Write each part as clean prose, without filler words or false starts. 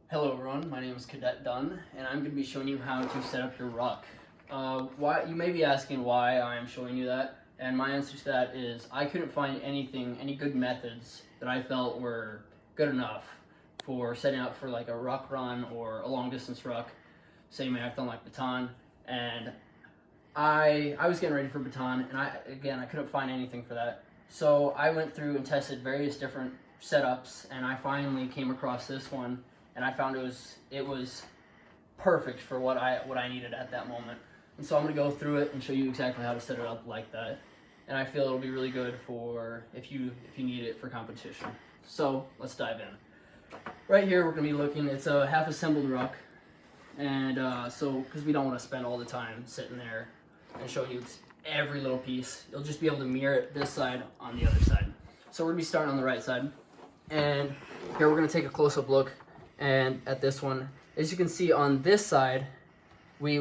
Hello everyone, my name is Cadet Dunn, and I'm going to be showing you how to set up your ruck. Why you may be asking why I am showing you that, and my answer to that is I couldn't find any good methods that I felt were good enough for setting up for like a ruck run or a long distance ruck, say marathon like Bataan, and I was getting ready for Bataan, and I couldn't find anything for that. So I went through and tested various different setups, and I finally came across this one, and I found it was perfect for what I needed at that moment. And so I'm gonna go through it and show you exactly how to set it up like that. And I feel it'll be really good for if you need it for competition. So let's dive in. Right here we're gonna be looking. It's a half assembled ruck, and so because we don't want to spend all the time sitting there and showing you every little piece, you'll just be able to mirror it this side on the other side. So we're gonna be starting on the right side, and here we're gonna take a close-up look. And at this one, as you can see on this side, we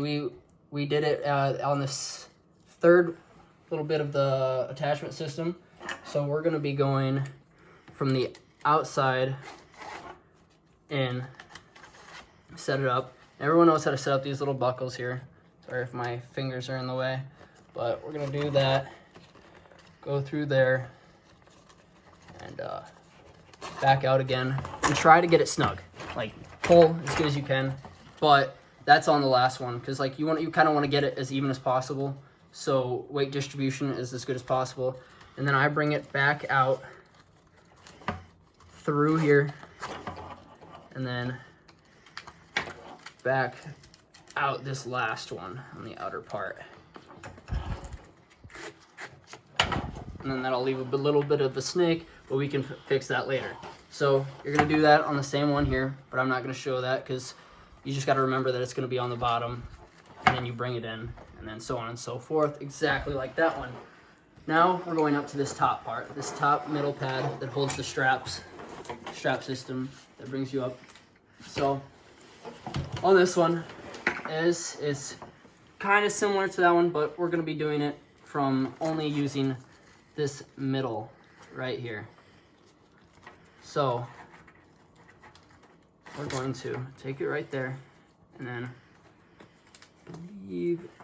did it on this third little bit of the attachment system. So we're gonna be going from the outside in, set it up. Everyone knows how to set up these little buckles here. Sorry if my fingers are in the way, but we're gonna do that. Go through there and back out again, and try to get it snug. Like pull as good as you can, but that's on the last one because like you kind of want to get it as even as possible, so weight distribution is as good as possible. And then I bring it back out through here, and then back out this last one on the outer part, and then that'll leave a little bit of the snake, but we can fix that later. So you're gonna do that on the same one here, but I'm not gonna show that because you just gotta remember that it's gonna be on the bottom, and then you bring it in, and then so on and so forth, exactly like that one. Now we're going up to this top part, this top middle pad that holds the strap system that brings you up. So on this one is kind of similar to that one, but we're gonna be doing it from only using this middle right here. So we're going to take it right there, and then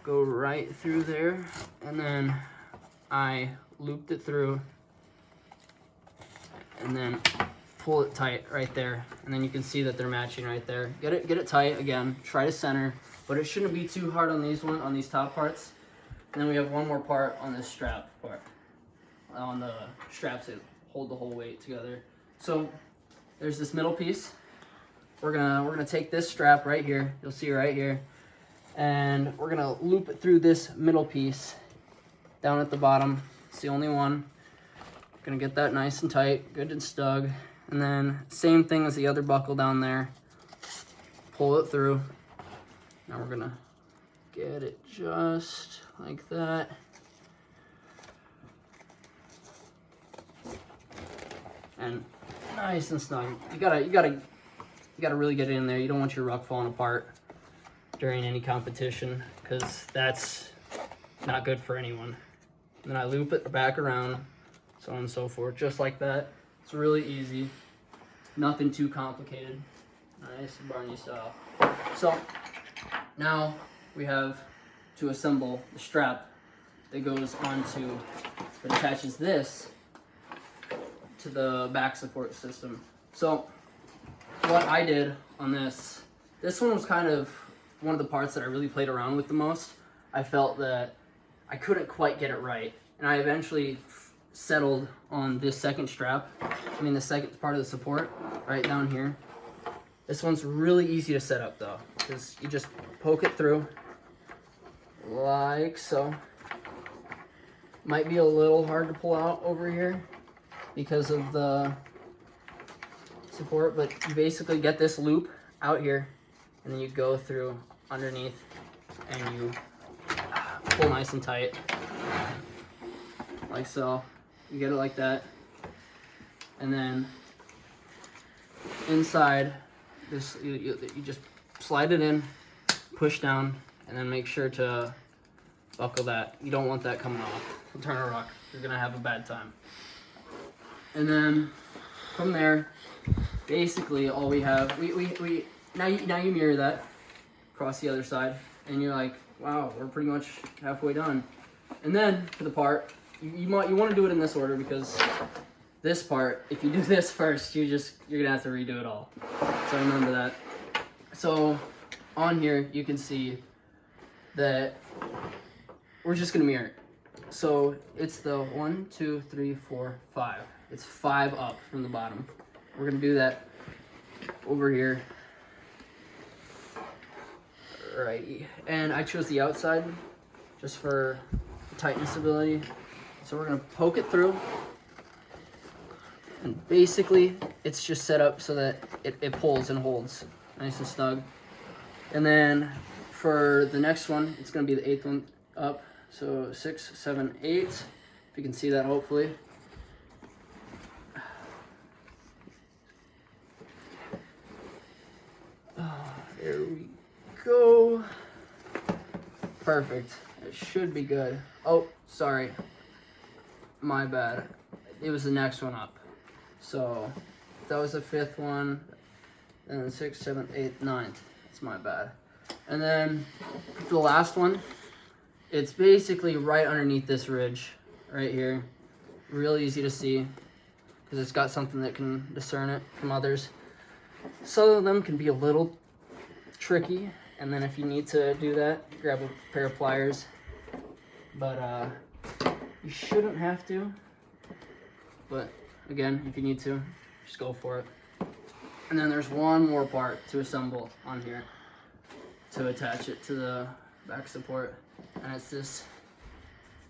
go right through there, and then I looped it through, and then pull it tight right there, and then you can see that they're matching right there. Get it tight again. Try to center, but it shouldn't be too hard on these top parts. And then we have one more part on this strap part, on the straps that hold the whole weight together. So there's this middle piece. We're gonna take this strap right here. You'll see right here, and we're gonna loop it through this middle piece down at the bottom. It's the only one. Gonna get that nice and tight, good and snug. And then same thing as the other buckle down there. Pull it through. Now we're gonna get it just like that. And nice and snug. You gotta really get it in there. You don't want your ruck falling apart during any competition, because that's not good for anyone. And then I loop it back around, so on and so forth, just like that. It's really easy, nothing too complicated. Nice Barney style. So now we have to assemble the strap that goes onto, that attaches this to the back support system. So what I did on this one was kind of one of the parts that I really played around with the most. I felt that I couldn't quite get it right, and I eventually settled on this second strap. The second part of the support right down here. This one's really easy to set up though, because you just poke it through like so. Might be a little hard to pull out over here because of the support, but you basically get this loop out here, and then you go through underneath, and you pull nice and tight, like so. You get it like that, and then inside this, you just slide it in, push down, and then make sure to buckle that. You don't want that coming off. Turn a ruck, you're gonna have a bad time. And then from there, basically all we have, now you mirror that across the other side, and you're like, wow, we're pretty much halfway done. And then for the part, you want to do it in this order, because this part, if you do this first, you're gonna have to redo it all. So remember that. So on here you can see that we're just gonna mirror it. So it's the 1, 2, 3, 4, 5. It's 5 up from the bottom. We're gonna do that over here. Alrighty. And I chose the outside just for tightness ability. So we're gonna poke it through. And basically, it's just set up so that it pulls and holds nice and snug. And then for the next one, it's gonna be the 8th one up. So 6, 7, 8. If you can see that, hopefully. There we go. Perfect. It should be good. Oh, sorry. My bad. It was the next one up. So that was the 5th one, and then 6, 7, 8, 9th. It's my bad. And then for the last one, it's basically right underneath this ridge, right here. Real easy to see, because it's got something that can discern it from others. Some of them can be a little tricky, and then if you need to do that, grab a pair of pliers. But you shouldn't have to. But again, if you need to, just go for it. And then there's one more part to assemble on here to attach it to the back support, and it's this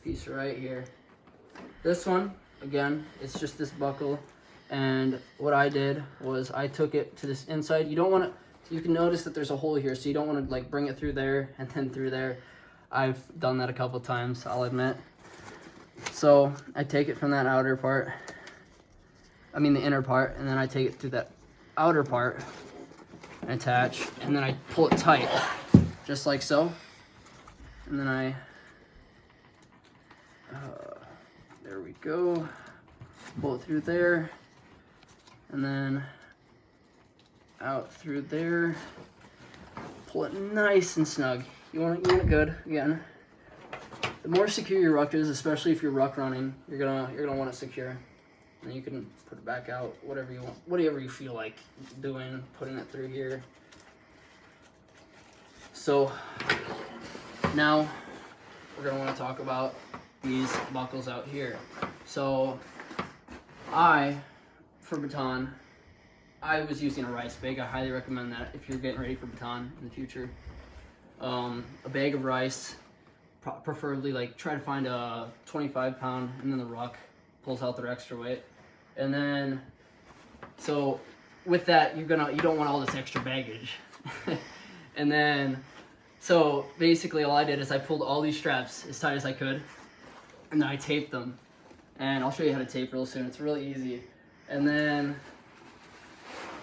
piece right here. This one, again, it's just this buckle, and what I did was I took it to this inside. You don't want to, you can notice that there's a hole here, so you don't want to like bring it through there and then through there. I've done that a couple times, I'll admit. So I take it from that outer part, the inner part, and then I take it through that outer part and attach, and then I pull it tight, just like so. And then there we go, pull it through there, and then out through there, pull it nice and snug. You want it good. Again, the more secure your ruck is, especially if you're ruck running, you're gonna want it secure. And you can put it back out, whatever you want, whatever you feel like doing, putting it through here. So now we're gonna want to talk about these buckles out here. So for Bataan, I was using a rice bag. I highly recommend that if you're getting ready for Bataan in the future. A bag of rice, preferably like try to find a 25-pound, and then the ruck pulls out their extra weight. And then, so with that, you don't want all this extra baggage. And then, so basically all I did is I pulled all these straps as tight as I could, and then I taped them. And I'll show you how to tape real soon. It's really easy. And then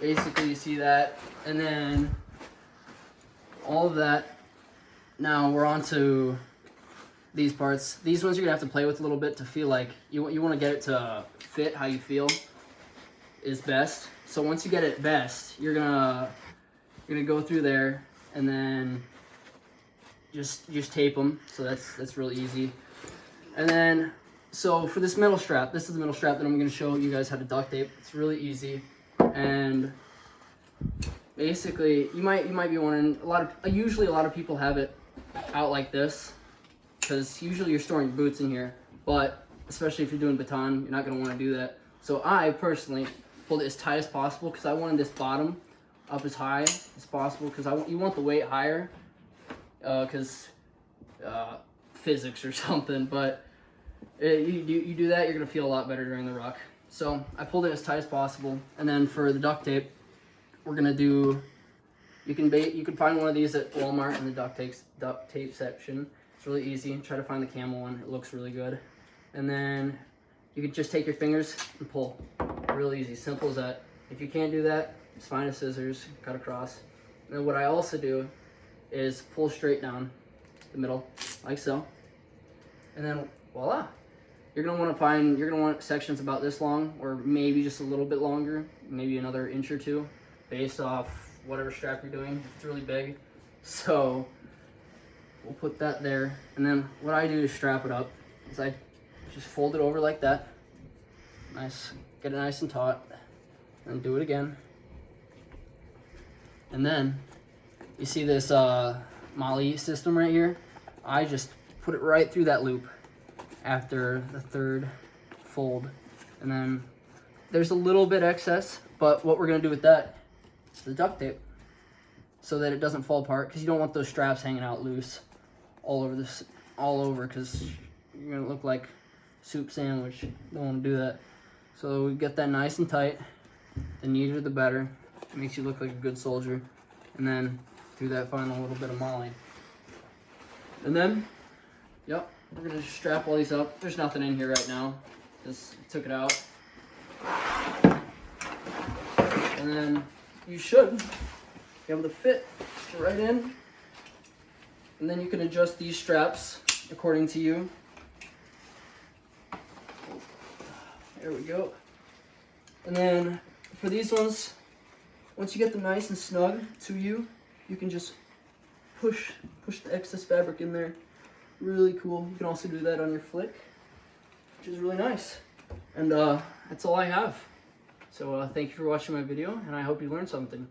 basically you see that, and then all of that. Now we're on to these parts. These ones you're gonna have to play with a little bit to feel like you want to get it to fit how you feel is best. So once you get it best, you're gonna go through there and then just tape them. So that's really easy. And then so for this middle strap, this is the middle strap that I'm gonna show you guys how to duct tape. It's really easy. And basically you might be wondering, usually a lot of people have it out like this, because usually you're storing your boots in here, but especially if you're doing Bataan, you're not going to want to do that. So I personally pulled it as tight as possible, because I wanted this bottom up as high as possible, because you want the weight higher, because physics or something, but you do that, you're going to feel a lot better during the ruck. So I pulled it as tight as possible, and then for the duct tape, we're going to do, you can find one of these at Walmart in the duct tape section. It's really easy. Try to find the camel one. It looks really good. And then you can just take your fingers and pull. Real easy. Simple as that. If you can't do that, just find a scissors, cut across. And then what I also do is pull straight down the middle, like so. And then voila. you're gonna want sections about this long, or maybe just a little bit longer, maybe another inch or two, based off whatever strap you're doing. If it's really big. So we'll put that there, and then what I do to strap it up is I just fold it over like that. Nice, get it nice and taut, and do it again. And then you see this Molly system right here? I just put it right through that loop after the third fold. And then there's a little bit excess, but what we're gonna do with that is the duct tape so that it doesn't fall apart, because you don't want those straps hanging out loose all over, because you're gonna look like soup sandwich. Don't want to do that. So we get that nice and tight. The neater the better. It makes you look like a good soldier. And then do that final little bit of modeling. And then, yep, we're gonna just strap all these up. There's nothing in here right now. Just took it out. And then you should be able to fit right in. And then you can adjust these straps according to you. There we go. And then for these ones, once you get them nice and snug to you, you can just push the excess fabric in there. Really cool. You can also do that on your flick, which is really nice. And that's all I have. So thank you for watching my video, and I hope you learned something.